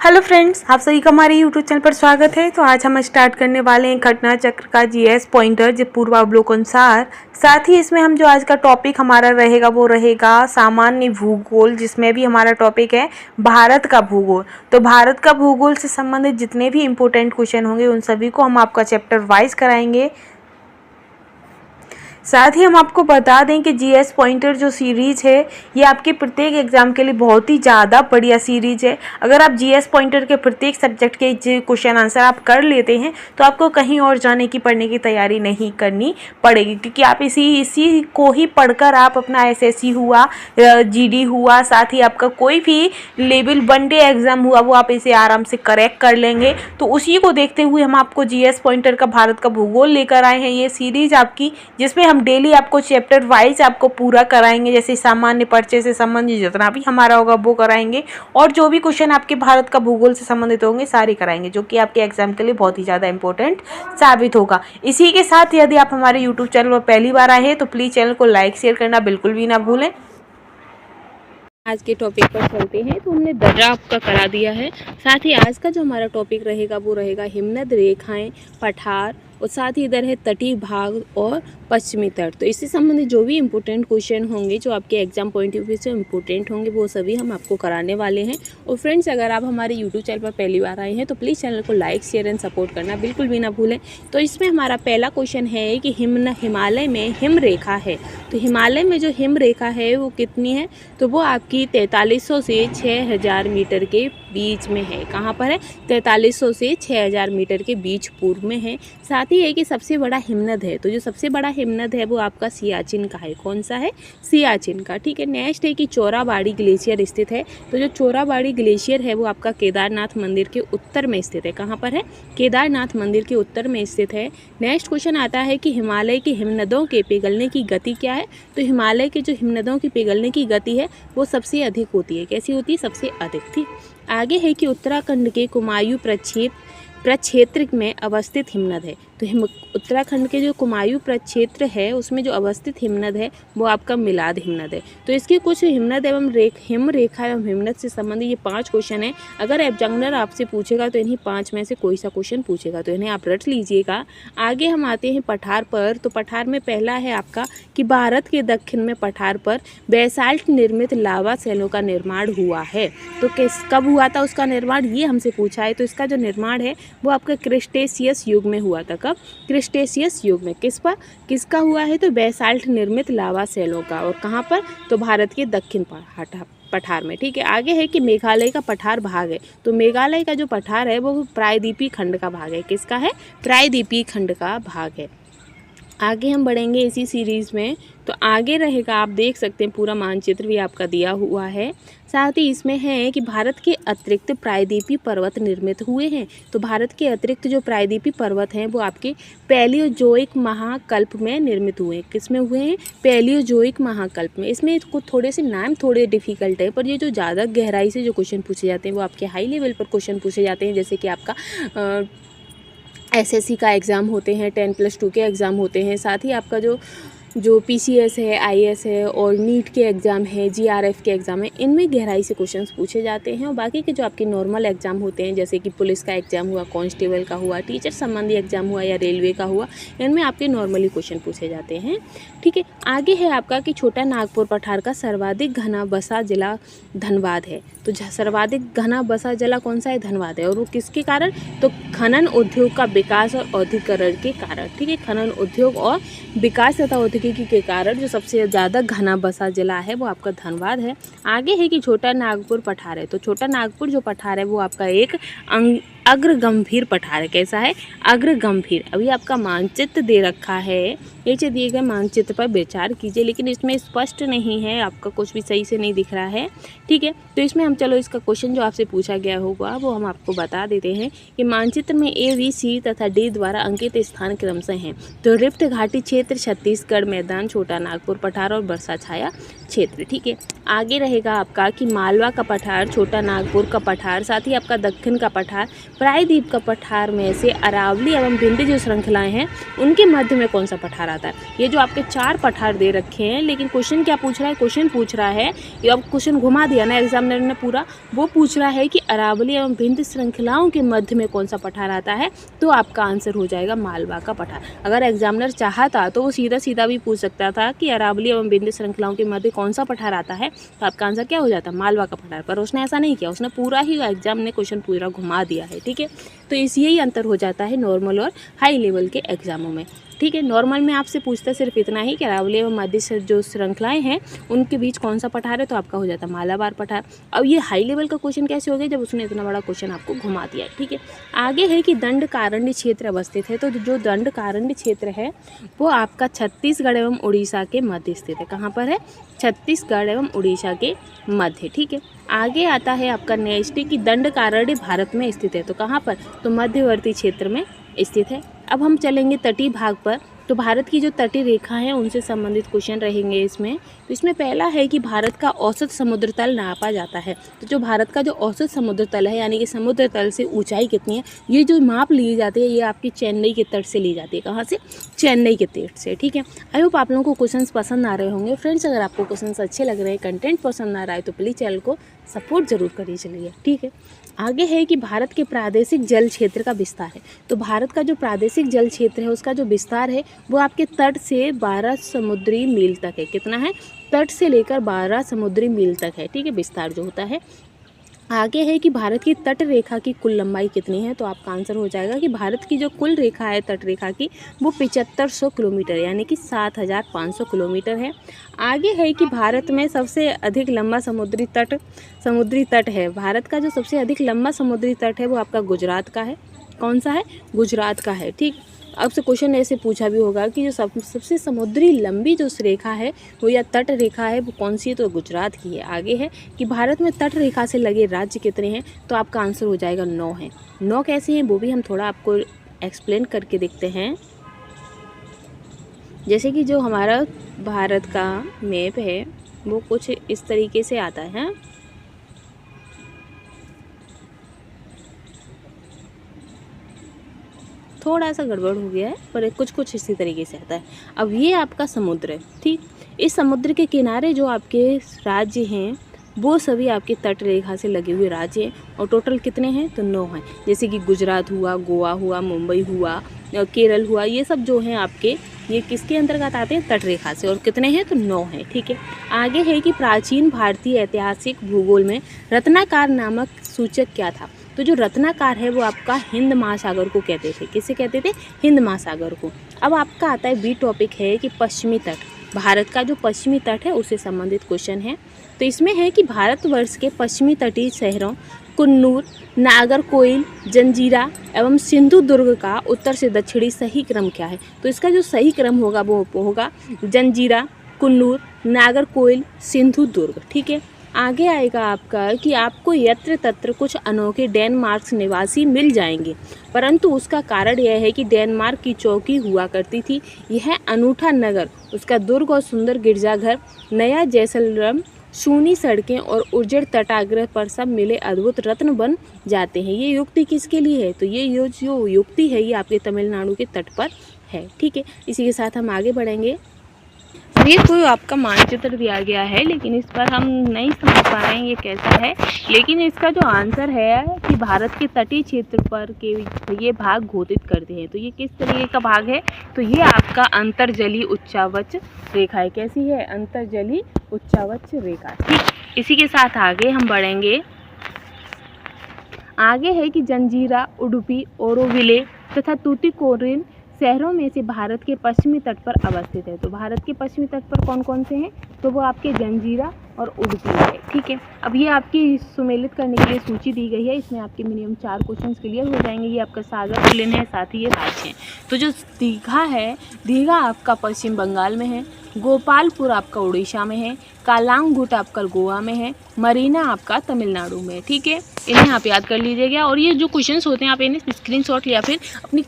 Hello friends, आप सभी का हमारे यूट्यूब चैनल पर स्वागत है। तो आज हम स्टार्ट करने वाले हैं घटना चक्र का जीएस पॉइंटर जो पूर्वावलोकनानुसार। साथ ही इसमें हम जो आज का टॉपिक हमारा रहेगा वो रहेगा सामान्य भूगोल, जिसमें भी हमारा टॉपिक है भारत का भूगोल। तो भारत का भूगोल से संबंधित जितने भी इंपॉर्टेंट क्वेश्चन होंगे उन सभी को हम आपका चैप्टर वाइज कराएंगे। साथ ही हम आपको बता दें कि जीएस पॉइंटर जो सीरीज़ है ये आपके प्रत्येक एग्जाम के लिए बहुत ही ज़्यादा बढ़िया सीरीज़ है। अगर आप जीएस पॉइंटर के प्रत्येक सब्जेक्ट के क्वेश्चन आंसर आप कर लेते हैं तो आपको कहीं और जाने की पढ़ने की तैयारी नहीं करनी पड़ेगी, क्योंकि आप इसी को ही पढ़कर आप अपना एसएससी हुआ, जीडी हुआ, साथ ही आपका कोई भी लेवल 1 डे एग्ज़ाम हुआ वो आप इसे आराम से करेक्ट कर लेंगे। तो उसी को देखते हुए हम आपको जीएस पॉइंटर का भारत का भूगोल लेकर आए हैं, ये सीरीज़ आपकी, जिसमें हम डेली आपको चैप्टर वाइज आपको पूरा कराएंगे। जैसे सामान्य परिचय से संबंधित जितना भी हमारा होगा वो कराएंगे, और जो भी क्वेश्चन आपके भारत का भूगोल से संबंधित होंगे सारे कराएंगे, जो कि आपके एग्जाम के लिए बहुत ही ज़्यादा इंपॉर्टेंट साबित होगा। इसी के साथ यदि आप हमारे यूट्यूब चैनल पर पहली बार आए हैं तो प्लीज़ चैनल को लाइक शेयर करना बिल्कुल भी ना भूलें। आज के टॉपिक पर चलते हैं। तो हमने दर्रा आपका करा दिया है। साथ ही आज का जो हमारा टॉपिक रहेगा वो रहेगा हिमनद रेखाएं, पठार, और साथ ही इधर है तटीय भाग और पश्चिमी तट। तो इससे संबंधित जो भी इम्पोर्टेंट क्वेश्चन होंगे जो आपके एग्जाम पॉइंट ऑफ व्यू से इम्पोर्टेंट होंगे वो सभी हम आपको कराने वाले हैं। और फ्रेंड्स, अगर आप हमारे यूट्यूब चैनल पर पहली बार आए हैं तो प्लीज़ चैनल को लाइक शेयर एंड सपोर्ट करना बिल्कुल भी ना भूलें। तो इसमें हमारा पहला क्वेश्चन है कि हिमालय में हिम रेखा है। तो हिमालय में जो हिम रेखा है वो कितनी है? तो वो आपकी 4300 से 6000 मीटर के बीच में है। कहाँ पर है? 4300 से 6000 मीटर के बीच पूर्व में है। साथ ही है कि सबसे बड़ा हिमनद है। तो जो सबसे बड़ा हिमनद है वो आपका सियाचिन का है। कौन सा है? सियाचिन का। ठीक है। नेक्स्ट है कि चोराबाड़ी ग्लेशियर स्थित है। तो जो चोराबाड़ी ग्लेशियर है वो आपका केदारनाथ मंदिर के उत्तर में स्थित है। कहाँ पर है? केदारनाथ मंदिर के उत्तर में स्थित है। नेक्स्ट क्वेश्चन आता है कि हिमालय के हिमनदों के पिघलने की गति क्या है? तो हिमालय के जो हिमनदों की पिघलने की गति है वो सबसे अधिक होती है। कैसी होती है? सबसे अधिक। ठीक। आगे है कि उत्तराखंड के कुमायूं प्रक्षेत्र में अवस्थित हिमनद है। तो उत्तराखंड के जो कुमायूं प्रक्षेत्र है उसमें जो अवस्थित हिमनद है वो आपका मिलाद हिमनद है। तो इसके कुछ हिमनद एवं हिम रेखा एवं हिमनद से संबंधित ये 5 क्वेश्चन है। अगर एग्जामिनर आपसे पूछेगा तो इन्हीं 5 में से कोई सा क्वेश्चन पूछेगा, तो इन्हें आप रट लीजिएगा। आगे हम आते हैं पठार पर। तो पठार में पहला है आपका कि भारत के दक्षिण में पठार पर बेसाल्ट निर्मित लावा सेलों का निर्माण हुआ है। तो कब हुआ था उसका निर्माण, ये हमसे पूछा है। तो इसका जो निर्माण है वो आपका क्रिस्टेशियस युग में हुआ था। कब? क्रिस्टेशियस युग में। किसका हुआ है? तो बेसाल्ट निर्मित लावा सेलों का। और कहाँ पर? तो भारत के दक्षिण पठार में। ठीक है। आगे है कि मेघालय का पठार भाग है। तो मेघालय का जो पठार है वो प्रायद्वीपीय खंड का भाग है। किसका है? प्रायद्वीपीय खंड का भाग है। आगे हम बढ़ेंगे इसी सीरीज़ में। तो आगे रहेगा, आप देख सकते हैं पूरा मानचित्र भी आपका दिया हुआ है। साथ ही इसमें है कि भारत के अतिरिक्त प्रायद्वीपीय पर्वत निर्मित हुए हैं। तो भारत के अतिरिक्त जो प्रायद्वीपीय पर्वत हैं वो आपके पैलियोजोइक महाकल्प में निर्मित हुए हैं। किस में हुए हैं? पैलियोजोइक महाकल्प में। इसमें कुछ थोड़े से नाम थोड़े डिफिकल्ट है, पर ये जो ज़्यादा गहराई से जो क्वेश्चन पूछे जाते हैं वो आपके हाई लेवल पर क्वेश्चन पूछे जाते हैं। जैसे कि आपका एसएससी का एग्ज़ाम होते हैं, 10+2 के एग्ज़ाम होते हैं। साथ ही आपका जो पीसीएस है, आईएएस है, और नीट के एग्ज़ाम है, जीआरएफ के एग्ज़ाम है, इनमें गहराई से क्वेश्चंस पूछे जाते हैं। और बाकी के जो आपके नॉर्मल एग्ज़ाम होते हैं, जैसे कि पुलिस का एग्ज़ाम हुआ, कांस्टेबल का हुआ, टीचर संबंधी एग्ज़ाम हुआ या रेलवे का हुआ, इनमें आपके नॉर्मली क्वेश्चन पूछे जाते हैं। ठीक है। आगे है आपका कि छोटा नागपुर पठार का सर्वाधिक घना बसा जिला धनबाद है। तो सर्वाधिक घना बसा जिला कौन सा है? धनबाद है। और वो किसके कारण? तो खनन उद्योग का विकास और औद्योगिकरण के कारण। ठीक है। खनन उद्योग और विकास तथा औद्योगिकी के कारण जो सबसे ज़्यादा घना बसा जिला है वो आपका धनबाद है। आगे है कि छोटा नागपुर पठार है। तो छोटा नागपुर जो पठार है वो आपका एक अग्रगंभीर पठार है। कैसा है? अग्रगंभीर। अभी आपका मानचित्र दे रखा है, नीचे दिए गए मानचित्र पर विचार कीजिए, लेकिन इसमें स्पष्ट नहीं है, आपका कुछ भी सही से नहीं दिख रहा है। ठीक है। तो इसमें हम चलो इसका क्वेश्चन जो आपसे पूछा गया होगा वो हम आपको बता देते हैं कि मानचित्र में ए, बी, सी तथा डी द्वारा अंकित स्थान क्रमशः हैं। तो रिफ्ट घाटी क्षेत्र, छत्तीसगढ़ मैदान, छोटा नागपुर पठार और बरसा छाया क्षेत्र। ठीक है, आगे रहेगा आपका कि मालवा का पठार, छोटा नागपुर का पठार, साथ ही आपका दक्षिण का पठार, प्रायद्वीप का पठार में से अरावली एवं विंध्य जो श्रृंखलाएं हैं उनके मध्य में कौन सा पठार आता है। ये जो आपके 4 पठार दे रखे हैं, लेकिन क्वेश्चन क्या पूछ रहा है, क्वेश्चन पूछ रहा है, ये अब क्वेश्चन घुमा दिया ना एग्जामिनर ने पूरा, वो पूछ रहा है कि अरावली एवं विंध्य श्रृंखलाओं के मध्य में कौन सा पठार आता है, तो आपका आंसर हो जाएगा मालवा का पठार। अगर एग्जामिनर चाहता तो वो सीधा सीधा भी पूछ सकता था कि अरावली एवं विंध्य श्रृंखलाओं के मध्य कौन सा पठार आता है, तो आपका आंसर क्या हो जाता है, मालवा का पठार। पर उसने ऐसा नहीं किया, उसने पूरा ही एग्जाम ने क्वेश्चन पूरा घुमा दिया है। ठीक है, तो यही अंतर हो जाता है नॉर्मल और हाई लेवल के एग्जामों में। ठीक है, नॉर्मल में आपसे पूछता है सिर्फ इतना ही कि अरावली एवं मध्य जो श्रृंखलाएं हैं उनके बीच कौन सा पठार है, तो आपका हो जाता है मालाबार पठार। अब ये हाई लेवल का क्वेश्चन कैसे हो गया, जब उसने इतना बड़ा क्वेश्चन आपको घुमा दिया है। ठीक है, आगे है कि दंडकारण्य क्षेत्र अवस्थित है, तो जो दंडकारण्य क्षेत्र है वो आपका छत्तीसगढ़ एवं उड़ीसा के मध्य स्थित है। कहाँ पर है, छत्तीसगढ़ एवं उड़ीसा के मध्य। ठीक है, आगे आता है आपका नेक्स्ट कि दंडकारण्य भारत में स्थित है, तो कहाँ पर, तो मध्यवर्ती क्षेत्र में स्थित है। अब हम चलेंगे तटीय भाग पर, तो भारत की जो तटीय रेखा है उनसे संबंधित क्वेश्चन रहेंगे इसमें। तो इसमें पहला है कि भारत का औसत समुद्र तल नापा जाता है, तो जो भारत का जो औसत समुद्र तल है यानी कि समुद्र तल से ऊंचाई कितनी है, ये जो माप ली जाती है ये आपकी चेन्नई के तट से ली जाती है। कहाँ से, चेन्नई के तट से। ठीक है, आई होप आप लोगों को क्वेश्चंस पसंद आ रहे होंगे। फ्रेंड्स, अगर आपको क्वेश्चंस अच्छे लग रहे हैं, कंटेंट पसंद आ रहा है, तो प्लीज़ चैनल को सपोर्ट जरूर करिए। चलिए, ठीक है, आगे है कि भारत के प्रादेशिक जल क्षेत्र का विस्तार है, तो भारत का जो प्रादेशिक जल क्षेत्र है उसका जो विस्तार है वो आपके तट से 12 समुद्री मील तक है। कितना है, तट से लेकर 12 समुद्री मील तक है। ठीक है, विस्तार जो होता है। आगे है कि भारत की तट रेखा की कुल लंबाई कितनी है, तो आपका आंसर हो जाएगा कि भारत की जो कुल रेखा है तट रेखा की वो 7500 किलोमीटर यानी कि 7500 किलोमीटर है। आगे है कि भारत में सबसे अधिक लंबा समुद्री तट है। भारत का जो सबसे अधिक लंबा समुद्री तट है वो आपका गुजरात का है। कौन सा है, गुजरात का है। ठीक, अब से क्वेश्चन ऐसे पूछा भी होगा कि जो सबसे समुद्री लंबी जो रेखा है वो या तट रेखा है वो कौन सी है, तो गुजरात की है। आगे है कि भारत में तट रेखा से लगे राज्य कितने हैं, तो आपका आंसर हो जाएगा 9 है। 9 कैसे हैं वो भी हम थोड़ा आपको एक्सप्लेन करके देखते हैं। जैसे कि जो हमारा भारत का मैप है वो कुछ इस तरीके से आता है। थोड़ा सा गड़बड़ हो गया है पर कुछ इसी तरीके से आता है। अब ये आपका समुद्र है। ठीक, इस समुद्र के किनारे जो आपके राज्य हैं वो सभी आपके तट रेखा से लगे हुए राज्य हैं और टोटल कितने हैं, तो 9 हैं। जैसे कि गुजरात हुआ, गोवा हुआ, मुंबई हुआ, केरल हुआ, ये सब जो हैं आपके ये किसके अंतर्गत आते हैं, तट रेखा से। और कितने हैं, तो 9 हैं। ठीक है, आगे है कि प्राचीन भारतीय ऐतिहासिक भूगोल में रत्नाकर नामक सूचक क्या था, तो जो रत्नाकर है वो आपका हिंद महासागर को कहते थे। किसे कहते थे, हिंद महासागर को। अब आपका आता है बी टॉपिक है कि पश्चिमी तट, भारत का जो पश्चिमी तट है उससे संबंधित क्वेश्चन है। तो इसमें है कि भारतवर्ष के पश्चिमी तटीय शहरों कुन्नूर, नागरकोइल, जंजीरा एवं सिंधुदुर्ग का उत्तर से दक्षिणी सही क्रम क्या है, तो इसका जो सही क्रम होगा वो होगा जंजीरा, कुन्नूर, नागरकोइल, सिंधुदुर्ग। ठीक है, आगे आएगा आपका कि आपको यत्र तत्र कुछ अनोखे डेनमार्क निवासी मिल जाएंगे, परंतु उसका कारण यह है कि डेनमार्क की चौकी हुआ करती थी। यह अनूठा नगर, उसका दुर्ग और सुंदर गिरजाघर, नया जैसलमेर, सूनी सड़कें और उज्जड़ तटाग्रह पर सब मिले अद्भुत रत्न बन जाते हैं। ये युक्ति किसके लिए है, तो ये जो युक्ति है ये आपके तमिलनाडु के तट पर है। ठीक है, इसी के साथ हम आगे बढ़ेंगे। ये तो आपका मानचित्र दिया गया है लेकिन इस पर हम नहीं समझ पा रहे हैं ये कैसा है, लेकिन इसका जो आंसर है कि भारत के तटीय क्षेत्र पर के ये भाग घोषित करते हैं। तो ये किस तरीके का भाग है, तो ये आपका अंतर्जलीय उच्चावच रेखा है। कैसी है, अंतर्जलीय उच्चावच रेखा। ठीक, इसी के साथ आगे हम बढ़ेंगे। आगे है कि जंजीरा, उडुपी, ओरोविले तथा तूतीकोरिन शहरों में से भारत के पश्चिमी तट पर अवस्थित है। तो भारत के पश्चिमी तट पर कौन कौन से हैं, तो वो आपके जंजीरा और उडुपी है। ठीक है, अब ये आपकी सुमेलित करने के लिए सूची दी गई है, इसमें आपके मिनिमम 4 क्वेश्चन क्लियर हो जाएंगे। ये आपका सागर कुलीन है, साथ ही ये राज्य है। तो जो दीघा है, दीघा आपका पश्चिम बंगाल में है, गोपालपुर आपका उड़ीसा में है, कालांगुट आपका गोवा में है, मरीना आपका तमिलनाडु में है। ठीक है, इन्हें आप याद कर लीजिएगा और ये जो क्वेश्चंस होते हैं आप इन्हें स्क्रीनशॉट या फिर अपनी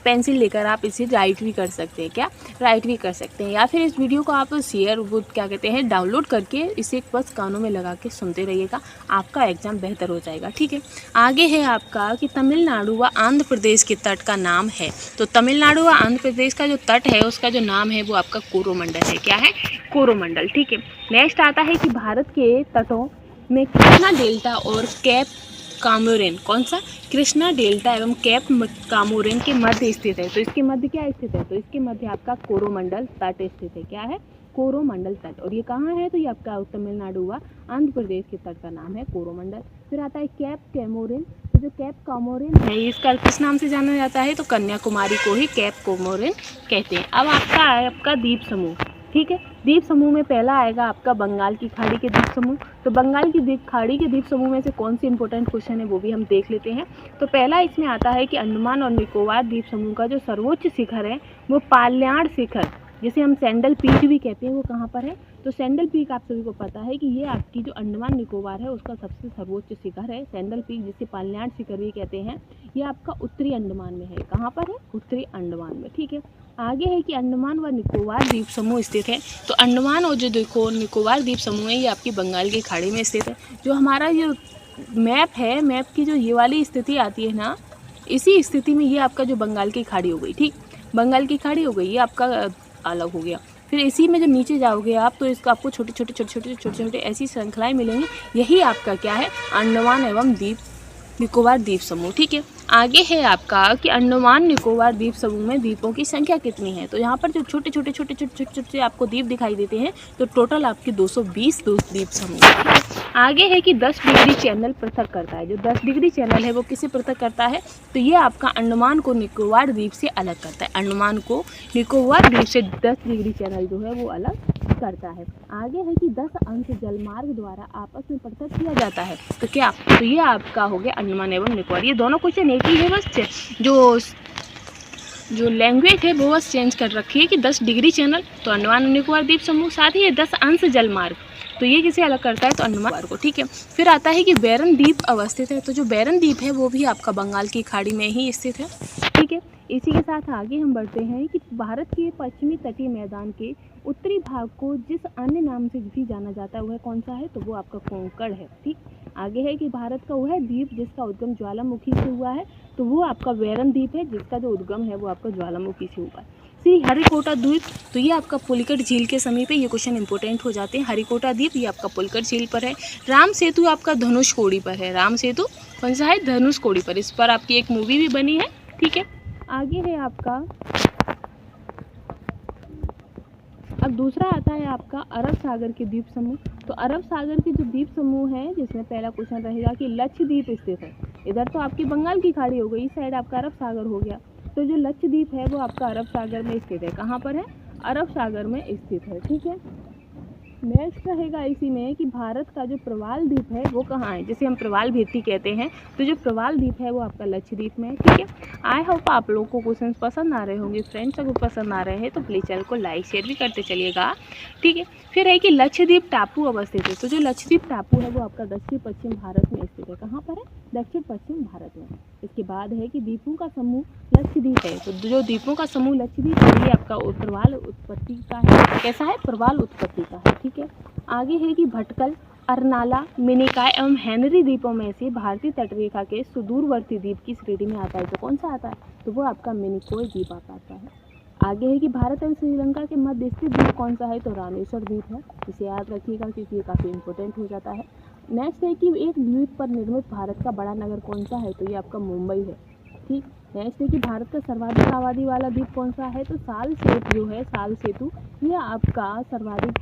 पेंसिल लेकर आप इसे राइट भी कर सकते हैं, क्या राइट भी कर सकते हैं, या फिर इस वीडियो को आप शेयर वो क्या कहते हैं डाउनलोड करके इसे बस कानों में लगा के सुनते रहिएगा, आपका एग्ज़ाम बेहतर हो जाएगा। ठीक है, आगे है आपका कि तमिलनाडु व आंध्र प्रदेश के तट का नाम है। तो तमिलनाडु व आंध्र प्रदेश का जो तट है उसका जो नाम है वो आपका कोरोमंडल है। क्या है? कोरोमंडल। ठीक है, नेक्स्ट आता है कि भारत के तटों में कृष्णा डेल्टा और कैप कामोरिन, कौन सा? कृष्णा डेल्टा एवं कैप कामोरिन के मध्य स्थित है। तो इसके मध्य क्या स्थित है? तो इसके मध्य आपका कोरोमंडल तट स्थित है। क्या है? कोरोमंडल तट। और ये कहाँ है? तो ये आपका तमिलनाडु व आंध्र प्रदेश के तट का नाम है कोरोमंडल। फिर आता है कैप कैमोरिन। तो जो कैप कामोरिन है इसका किस नाम से जाना जाता है? तो कन्याकुमारी को ही कैप कामोरिन कहते हैं। अब आपका है आपका द्वीप समूह। ठीक है, द्वीप समूह में पहला आएगा आपका बंगाल की खाड़ी के द्वीप समूह। तो बंगाल की खाड़ी के द्वीप समूह में से कौन सी इंपॉर्टेंट क्वेश्चन है वो भी हम देख लेते हैं। तो पहला इसमें आता है कि अंडमान और निकोबार द्वीप समूह का जो सर्वोच्च शिखर है वो पाल्याण शिखर, जिसे हम सैंडल पीक भी कहते हैं, वो कहाँ पर है? तो सैंडल पीक आप सभी को पता है कि ये आपकी जो अंडमान निकोबार है उसका सबसे सर्वोच्च शिखर है। सैंडल पीक जिसे पाल्याण शिखर भी कहते हैं, ये आपका उत्तरी अंडमान में है। कहाँ पर है? उत्तरी अंडमान में। ठीक है, आगे है कि अंडमान व निकोबार द्वीप समूह स्थित है। तो अंडमान और जो देखो निकोबार द्वीप समूह है ये आपकी बंगाल की खाड़ी में स्थित है। जो हमारा जो मैप है, मैप की जो ये वाली स्थिति आती है ना, इसी स्थिति में ये आपका जो बंगाल की खाड़ी हो गई। ठीक, बंगाल की खाड़ी हो गई, ये आपका अलग हो गया। फिर इसी में जो नीचे जाओगे आप तो इसका आपको छोटे छोटे ऐसी श्रृंखलाएं मिलेंगी। यही आपका क्या है? अंडमान एवं निकोबार द्वीप समूह। ठीक है, आगे है आपका कि अंडमान निकोबार द्वीप समूह में द्वीपों की संख्या कितनी है। तो यहाँ पर जो छोटे आपको द्वीप दिखाई देते हैं तो टोटल आपके 220 द्वीप समूह है। आगे है कि 10 डिग्री चैनल पृथक करता है। जो 10 डिग्री चैनल है वो किसे पृथक करता है? तो ये आपका अंडमान को निकोबार द्वीप से अलग करता है। अंडमान को निकोबार द्वीप से 10 डिग्री चैनल जो है वो अलग करता है। आगे है कि 10 अंश जलमार्ग द्वारा आपस में पृथक किया जाता है। तो क्या? तो ये आपका हो गया अंडमान एवं निकोबार। ये दोनों क्वेश्चन एक ही है, बस जो लैंग्वेज है वो बस चेंज कर रखी है कि 10 डिग्री चैनल तो अंडमान और निकोबार द्वीप समूह, साथ ही ये 10 अंश जलमार्ग तो ये किसे अलग करता है? तो अंडमान को। ठीक है, फिर आता है कि बैरन द्वीप अवस्थित है। तो जो बैरन द्वीप है वो भी आपका बंगाल की खाड़ी में ही स्थित है। ठीक है, इसी के साथ आगे हम बढ़ते हैं कि भारत के पश्चिमी तटीय मैदान के उत्तरी भाग को जिस अन्य नाम से भी जाना जाता है वह कौन सा है? तो वो आपका कोंकण है। ठीक, आगे है कि भारत का वह द्वीप जिसका उद्गम ज्वालामुखी से हुआ है, तो वो आपका बैरन द्वीप है जिसका जो उद्गम है वो आपका ज्वालामुखी से हुआ है। श्री हरिकोटा द्वीप, तो ये आपका पुलिकट झील के समीप है। ये क्वेश्चन इंपॉर्टेंट हो जाते हैं। हरिकोटा द्वीप ये आपका पुलिकट झील पर है। राम सेतु आपका धनुषकोडी पर है। राम सेतु कौन सा है? धनुषकोडी पर। इस पर आपकी एक मूवी भी बनी है। ठीक है, आगे है आपका, अब दूसरा आता है आपका अरब सागर के द्वीप समूह। तो अरब सागर के जो द्वीप समूह है जिसमें पहला क्वेश्चन रहेगा कि लक्षद्वीप स्थित है। इधर तो आपकी बंगाल की खाड़ी हो गई, इस साइड आपका अरब सागर हो गया। तो जो लक्षद्वीप है वो आपका अरब सागर में स्थित है। कहाँ पर है? अरब सागर में स्थित है। ठीक है, नेक्स्ट रहेगा इसी में कि भारत का जो प्रवाल द्वीप है वो कहाँ है, जिसे हम प्रवाल भित्ति कहते हैं। तो जो प्रवाल द्वीप है वो आपका लक्षद्वीप में है। ठीक है, आई होप आप लोगों को क्वेश्चन पसंद आ रहे होंगे। फ्रेंड्स अगर पसंद आ रहे हैं तो प्लीज़ चैनल को लाइक शेयर भी करते चलिएगा। ठीक है, फिर है कि लक्षद्वीप टापू अवस्थित है। तो जो लक्षद्वीप टापू है वो आपका दक्षिण पश्चिम भारत में स्थित है। कहाँ पर है? दक्षिण पश्चिम भारत में। इसके बाद है कि द्वीपों का समूह लक्षद्वीप है। तो जो द्वीपों का समूह लक्षद्वीप है ये आपका प्रवाल उत्पत्ति का है। कैसा है? प्रवाल उत्पत्ति का है। ठीक है, आगे है कि भटकल, अरनाला, मिनिकॉय एवं हेनरी द्वीपों में से भारतीय तटरेखा के सुदूरवर्ती द्वीप की श्रेणी में आता है। तो कौन सा आता है? तो वो आपका मिनिकॉय द्वीप आता है। आगे है कि भारत और श्रीलंका के मध्य स्थित द्वीप कौन सा है? तो रामेश्वर द्वीप है। इसे याद रखिएगा क्योंकि ये काफ़ी इंपॉर्टेंट हो जाता है। नेक्स्ट है कि एक द्वीप पर निर्मित भारत का बड़ा नगर कौन सा है? तो ये आपका मुंबई है। ठीक, नेक्स्ट है कि भारत का सर्वाधिक आबादी वाला द्वीप कौन सा है? तो साल सेतु जो है, साल सेतु ये आपका सर्वाधिक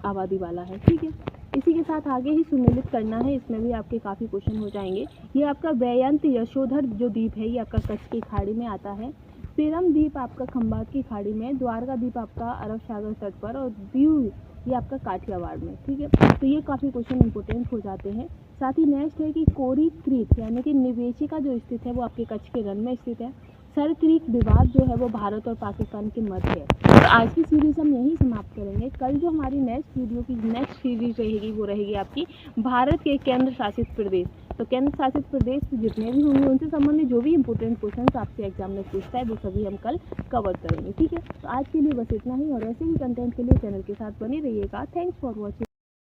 आबादी वाला है। ठीक है, इसी के साथ आगे ही सुमेलित करना है, इसमें भी आपके काफ़ी क्वेश्चन हो जाएंगे। ये आपका बेयंत यशोधर जो द्वीप है ये आपका कच्छ की खाड़ी में आता है। पेरम द्वीप आपका खंबात की खाड़ी में, द्वारका द्वीप आपका अरब सागर तट पर, और दीव ये आपका काठियावाड़ में। ठीक है, तो ये काफ़ी क्वेश्चन इंपॉर्टेंट हो जाते हैं। साथ ही नेक्स्ट है कि कोरी क्रीत यानी कि निवेशिका जो स्थित है वो आपके कच्छ के रण में स्थित है। सरक्रीक विवाद जो है वो भारत और पाकिस्तान के मध्य है। और आज की सीरीज़ हम यहीं समाप्त करेंगे। कल जो हमारी नेक्स्ट वीडियो की नेक्स्ट सीरीज रहेगी वो रहेगी आपकी भारत के केंद्र शासित प्रदेश। तो केंद्र शासित प्रदेश जितने भी होंगे उनसे संबंधित जो भी इंपॉर्टेंट क्वेश्चन आपसे एग्जाम में पूछता है वो सभी हम कल कवर करेंगे। ठीक है, तो आज के लिए बस इतना ही और ऐसे ही कंटेंट के लिए चैनल के साथ बने रहिएगा। Thanks for watching.